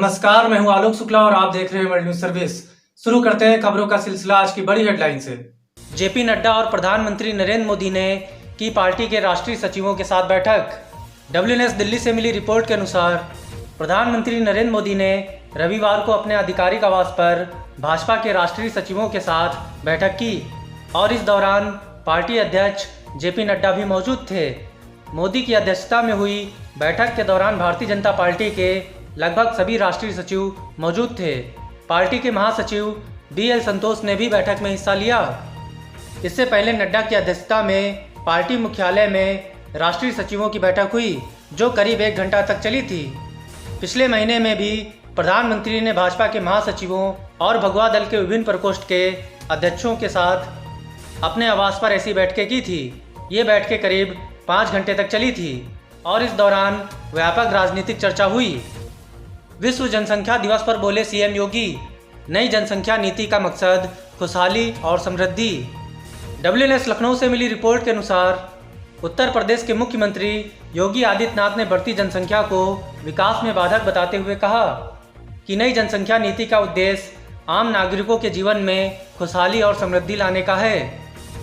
नमस्कार, मैं हूं आलोक शुक्ला और आप देख रहे हैं वर्ल्ड न्यूज सर्विस। शुरू करते हैं खबरों का सिलसिला आज की बड़ी हेडलाइन से। जेपी नड्डा और प्रधानमंत्री नरेंद्र मोदी ने की पार्टी के राष्ट्रीय सचिवों के साथ बैठक। WNS दिल्ली से मिली रिपोर्ट के अनुसार प्रधानमंत्री नरेंद्र मोदी ने रविवार को अपने आधिकारिक आवास पर भाजपा के राष्ट्रीय सचिवों के साथ बैठक की और इस दौरान पार्टी अध्यक्ष जेपी नड्डा भी मौजूद थे। मोदी की अध्यक्षता में हुई बैठक के दौरान भारतीय जनता पार्टी के लगभग सभी राष्ट्रीय सचिव मौजूद थे। पार्टी के महासचिव BL संतोष ने भी बैठक में हिस्सा लिया। इससे पहले नड्डा की अध्यक्षता में पार्टी मुख्यालय में राष्ट्रीय सचिवों की बैठक हुई जो करीब 1 घंटा तक चली थी। पिछले महीने में भी प्रधानमंत्री ने भाजपा के महासचिवों और भगवा दल के विभिन्न प्रकोष्ठ के अध्यक्षों के साथ अपने आवास पर ऐसी बैठकें की थी। ये बैठकें करीब 5 घंटे तक चली थी और इस दौरान व्यापक राजनीतिक चर्चा हुई। विश्व जनसंख्या दिवस पर बोले CM योगी, नई जनसंख्या नीति का मकसद खुशहाली और समृद्धि। WNS लखनऊ से मिली रिपोर्ट के अनुसार उत्तर प्रदेश के मुख्यमंत्री योगी आदित्यनाथ ने बढ़ती जनसंख्या को विकास में बाधक बताते हुए कहा कि नई जनसंख्या नीति का उद्देश्य आम नागरिकों के जीवन में खुशहाली और समृद्धि लाने का है।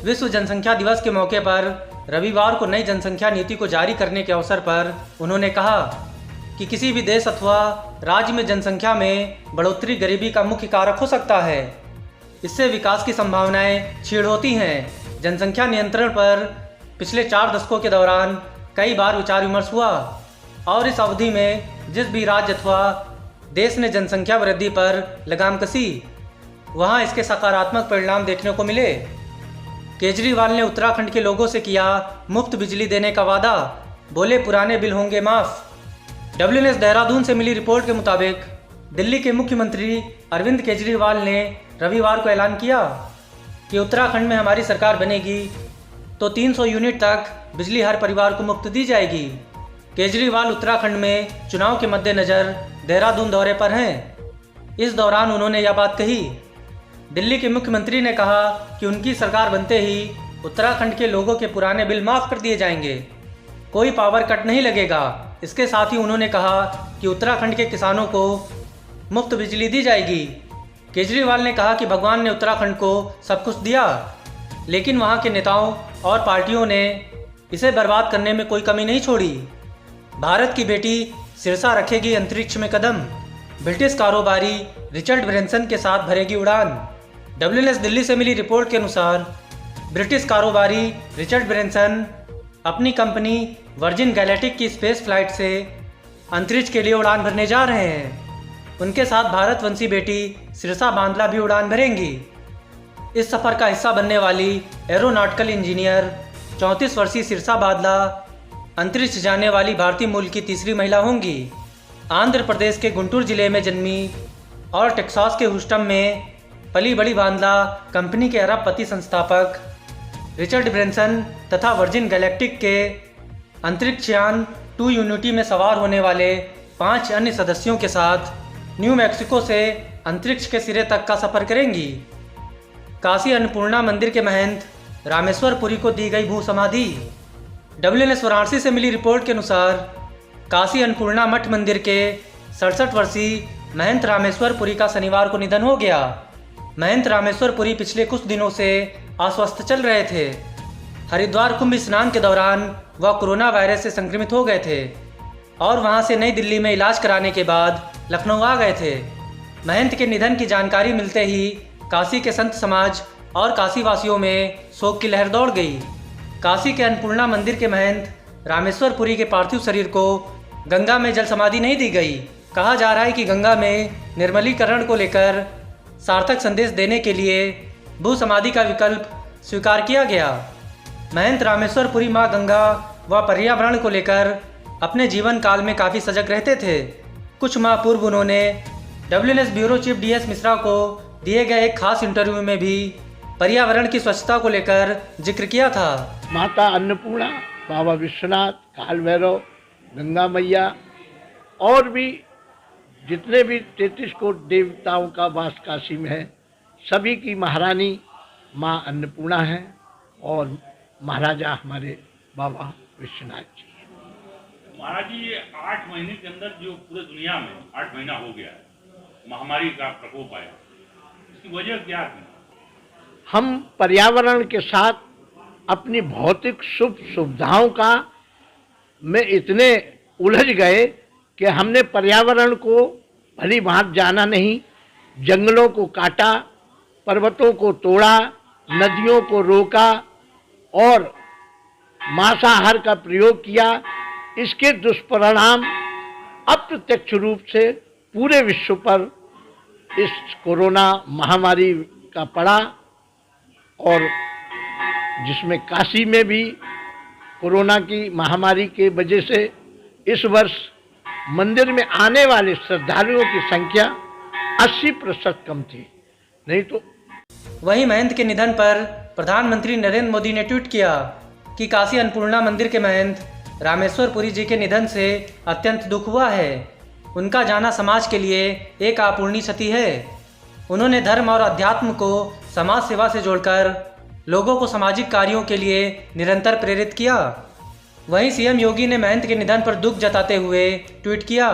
विश्व जनसंख्या दिवस के मौके पर रविवार को नई जनसंख्या नीति को जारी करने के अवसर पर उन्होंने कहा कि किसी भी देश अथवा राज्य में जनसंख्या में बढ़ोतरी गरीबी का मुख्य कारक हो सकता है। इससे विकास की संभावनाएं क्षीण होती हैं। जनसंख्या नियंत्रण पर पिछले 4 दशकों के दौरान कई बार विचार विमर्श हुआ और इस अवधि में जिस भी राज्य अथवा देश ने जनसंख्या वृद्धि पर लगाम कसी वहां इसके सकारात्मक परिणाम देखने को मिले। केजरीवाल ने उत्तराखंड के लोगों से किया मुफ्त बिजली देने का वादा, बोले पुराने बिल होंगे माफ। WNS देहरादून से मिली रिपोर्ट के मुताबिक दिल्ली के मुख्यमंत्री अरविंद केजरीवाल ने रविवार को ऐलान किया कि उत्तराखंड में हमारी सरकार बनेगी तो 300 यूनिट तक बिजली हर परिवार को मुफ्त दी जाएगी। केजरीवाल उत्तराखंड में चुनाव के मद्देनज़र देहरादून दौरे पर हैं। इस दौरान उन्होंने यह बात कही। दिल्ली के मुख्यमंत्री ने कहा कि उनकी सरकार बनते ही उत्तराखंड के लोगों के पुराने बिल माफ़ कर दिए जाएंगे, कोई पावर कट नहीं लगेगा। इसके साथ ही उन्होंने कहा कि उत्तराखंड के किसानों को मुफ्त बिजली दी जाएगी। केजरीवाल ने कहा कि भगवान ने उत्तराखंड को सब कुछ दिया लेकिन वहां के नेताओं और पार्टियों ने इसे बर्बाद करने में कोई कमी नहीं छोड़ी। भारत की बेटी सिरसा रखेगी अंतरिक्ष में कदम, ब्रिटिश कारोबारी रिचर्ड ब्रैंसन के साथ भरेगी उड़ान। WNS दिल्ली से मिली रिपोर्ट के अनुसार ब्रिटिश कारोबारी रिचर्ड ब्रैंसन अपनी कंपनी वर्जिन गैलेक्टिक की स्पेस फ्लाइट से अंतरिक्ष के लिए उड़ान भरने जा रहे हैं। उनके साथ भारतवंशी बेटी सिरसा बांदला भी उड़ान भरेंगी। इस सफ़र का हिस्सा बनने वाली एरोनॉटिकल इंजीनियर 34 वर्षीय सिरसा बांदला अंतरिक्ष जाने वाली भारतीय मूल की तीसरी महिला होंगी। आंध्र प्रदेश के गुंटूर जिले में जन्मी और टेक्सास के ह्यूस्टन में पली बड़ी बांदला कंपनी के अरबपति संस्थापक रिचर्ड ब्रैंसन तथा वर्जिन गैलेक्टिक के अंतरिक्ष यान 2 यूनिटी में सवार होने वाले 5 अन्य सदस्यों के साथ न्यू मैक्सिको से अंतरिक्ष के सिरे तक का सफ़र करेंगी। काशी अन्नपूर्णा मंदिर के महंत रामेश्वर पुरी को दी गई भू समाधि। WNS वाराणसी से मिली रिपोर्ट के अनुसार काशी अन्नपूर्णा मठ मंदिर के 67 वर्षीय महंत रामेश्वर पुरी का शनिवार को निधन हो गया। महंत रामेश्वर पुरी पिछले कुछ दिनों से अस्वस्थ चल रहे थे। हरिद्वार कुंभ स्नान के दौरान वह कोरोना वायरस से संक्रमित हो गए थे और वहां से नई दिल्ली में इलाज कराने के बाद लखनऊ आ गए थे। महंत के निधन की जानकारी मिलते ही काशी के संत समाज और काशी वासियों में शोक की लहर दौड़ गई। काशी के अन्नपूर्णा मंदिर के महंत रामेश्वर पुरी के पार्थिव शरीर को गंगा में जल समाधि नहीं दी गई। कहा जा रहा है कि गंगा में निर्मलीकरण को लेकर सार्थक संदेश देने के लिए भू समाधि का विकल्प स्वीकार किया गया। महंत रामेश्वर पुरी माँ गंगा व पर्यावरण को लेकर अपने जीवन काल में काफ़ी सजग रहते थे। कुछ माह पूर्व उन्होंने WNS bureau chief DS Mishra को दिए गए एक खास इंटरव्यू में भी पर्यावरण की स्वच्छता को लेकर जिक्र किया था। माता अन्नपूर्णा, बाबा विश्वनाथ, काल भैरव, गंगा मैया और भी जितने भी 33 कोट देवताओं का वास काशी में है, सभी की महारानी माँ अन्नपूर्णा है और महाराजा हमारे बाबा विश्वनाथ जी। महाराज जी, ये 8 महीने के अंदर जो पूरे दुनिया में 8 महीना हो गया है महामारी का प्रकोप आया, इसकी वजह क्या थी? हम पर्यावरण के साथ अपनी भौतिक सुख सुविधाओं का में इतने उलझ गए कि हमने पर्यावरण को भली भांति जाना नहीं, जंगलों को काटा, पर्वतों को तोड़ा, नदियों को रोका और मांसाहार का प्रयोग किया। इसके दुष्परिणाम अप्रत्यक्ष रूप से पूरे विश्व पर इस कोरोना महामारी का पड़ा और जिसमें काशी में भी कोरोना की महामारी के वजह से इस वर्ष मंदिर में आने वाले श्रद्धालुओं की संख्या 80% कम थी, नहीं तो। वहीं महंत के निधन पर प्रधानमंत्री नरेंद्र मोदी ने ट्वीट किया कि काशी अन्नपूर्णा मंदिर के महंत रामेश्वर पुरी जी के निधन से अत्यंत दुख हुआ है। उनका जाना समाज के लिए एक अपूर्णीय क्षति है। उन्होंने धर्म और अध्यात्म को समाज सेवा से जोड़कर लोगों को सामाजिक कार्यों के लिए निरंतर प्रेरित किया। वहीं सीएम योगी ने महंत के निधन पर दुख जताते हुए ट्वीट किया,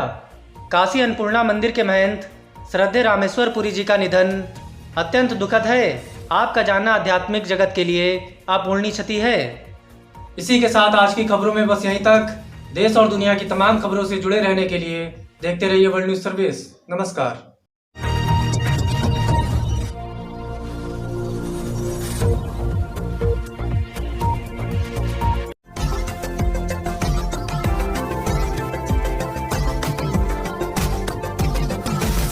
काशी अन्नपूर्णा मंदिर के महंत श्रद्धेय रामेश्वर पुरी जी का निधन अत्यंत दुखद है। आपका जाना आध्यात्मिक जगत के लिए अपूर्णीय क्षति है। इसी के साथ आज की खबरों में बस यहीं तक। देश और दुनिया की तमाम खबरों से जुड़े रहने के लिए देखते रहिए वर्ल्ड न्यूज़ सर्विस। नमस्कार।